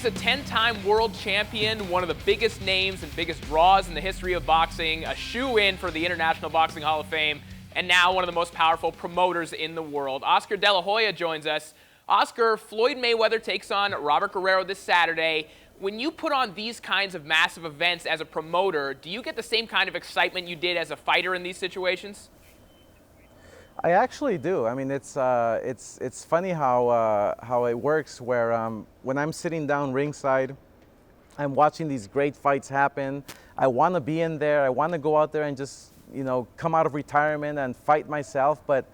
He's a 10-time world champion, one of the biggest names and biggest draws in the history of boxing, a shoo-in for the International Boxing Hall of Fame, and now one of the most powerful promoters in the world. Oscar De La Hoya joins us. Oscar, Floyd Mayweather takes on Robert Guerrero this Saturday. When you put on these kinds of massive events as a promoter, do you get the same kind of excitement you did as a fighter in these situations? I actually do. I mean, it's funny how it works. Where when I'm sitting down ringside, I'm watching these great fights happen. I want to be in there. I want to go out there and just come out of retirement and fight myself. But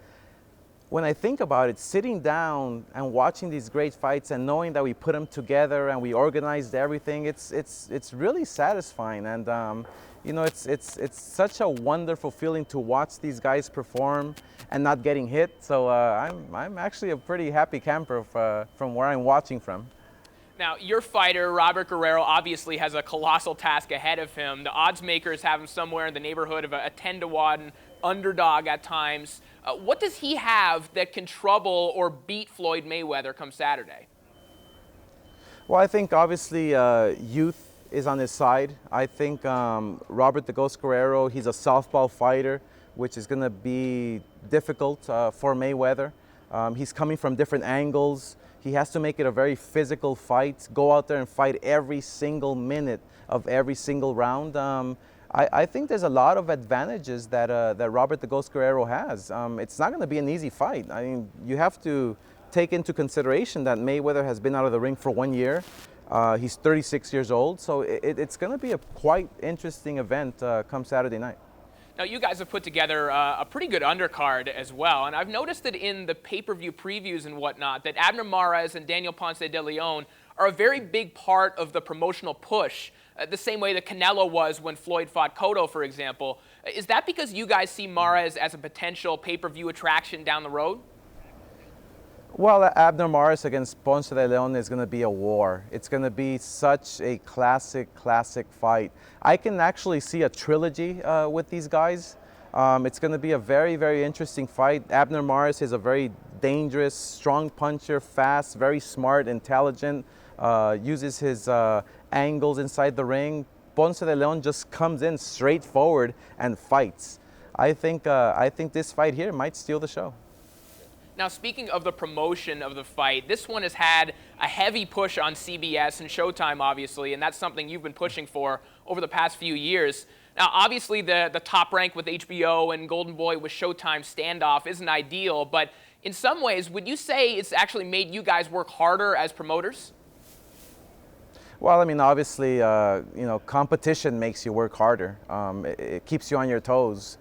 when I think about it, sitting down and watching these great fights and knowing that we put them together and we organized everything, it's really satisfying. And it's such a wonderful feeling to watch these guys perform and not getting hit. So I'm actually a pretty happy camper from where I'm watching from. Now, your fighter, Robert Guerrero, obviously has a colossal task ahead of him. The odds makers have him somewhere in the neighborhood of a 10-to-1 underdog at times. What does he have that can trouble or beat Floyd Mayweather come Saturday? Well, I think obviously youth is on his side. I think Robert "The Ghost" Guerrero, he's a southpaw fighter, which is going to be difficult for Mayweather. He's coming from different angles. He has to make it a very physical fight, go out there and fight every single minute of every single round. I think there's a lot of advantages that Robert "The Ghost" Guerrero has. It's not going to be an easy fight. I mean, you have to take into consideration that Mayweather has been out of the ring for 1 year. He's 36 years old, so it's going to be a quite interesting event come Saturday night. Now, you guys have put together a pretty good undercard as well, and I've noticed that in the pay-per-view previews and whatnot, that Abner Mars and Daniel Ponce de Leon are a very big part of the promotional push, the same way that Canelo was when Floyd fought Cotto, for example. Is that because you guys see Mars as a potential pay-per-view attraction down the road? Well, Abner Mars against Ponce de Leon is going to be a war. It's going to be such a classic fight. I can actually see a trilogy with these guys. It's going to be a very, very interesting fight. Abner Mars is a very dangerous, strong puncher, fast, very smart, intelligent, uses his angles inside the ring. Ponce de Leon just comes in straightforward and fights. I think this fight here might steal the show. Now, speaking of the promotion of the fight, this one has had a heavy push on CBS and Showtime, obviously, and that's something you've been pushing for over the past few years. Now, obviously, the top rank with HBO and Golden Boy with Showtime standoff isn't ideal, but in some ways, would you say it's actually made you guys work harder as promoters? Well, I mean, obviously, competition makes you work harder. It keeps you on your toes.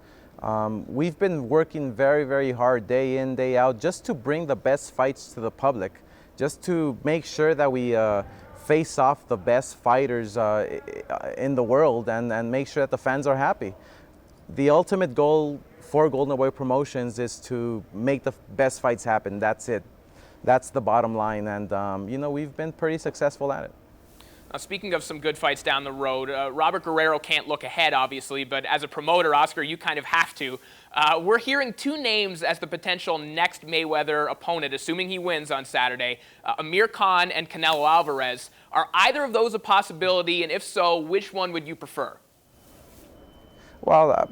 We've been working very, very hard day in, day out, just to bring the best fights to the public, just to make sure that we face off the best fighters in the world and make sure that the fans are happy. The ultimate goal for Golden Boy Promotions is to make the best fights happen. That's it. That's the bottom line, and we've been pretty successful at it. Now, speaking of some good fights down the road, Robert Guerrero can't look ahead, obviously, but as a promoter, Oscar, you kind of have to. We're hearing two names as the potential next Mayweather opponent, assuming he wins on Saturday, Amir Khan and Canelo Alvarez. Are either of those a possibility, and if so, which one would you prefer? Well,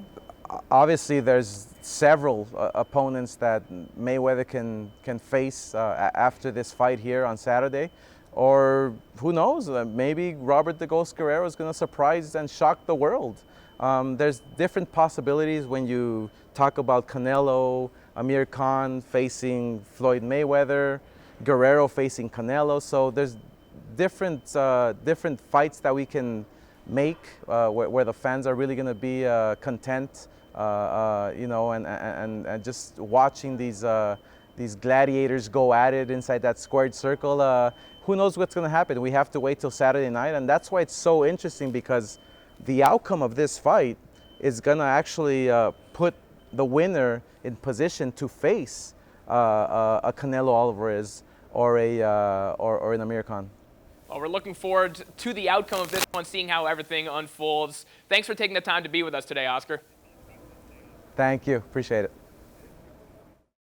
obviously there's several opponents that Mayweather can face after this fight here on Saturday. Or who knows, maybe Robert "The Ghost" Guerrero is going to surprise and shock the world. There's different possibilities when you talk about Canelo, Amir Khan facing Floyd Mayweather, Guerrero facing Canelo. So there's different fights that we can make where the fans are really going to be content, and just watching these gladiators go at it inside that squared circle. Who knows what's going to happen? We have to wait till Saturday night, and that's why it's so interesting, because the outcome of this fight is going to actually put the winner in position to face a Canelo Alvarez or an Amir Khan. Well, we're looking forward to the outcome of this one, seeing how everything unfolds. Thanks for taking the time to be with us today, Oscar. Thank you. Appreciate it.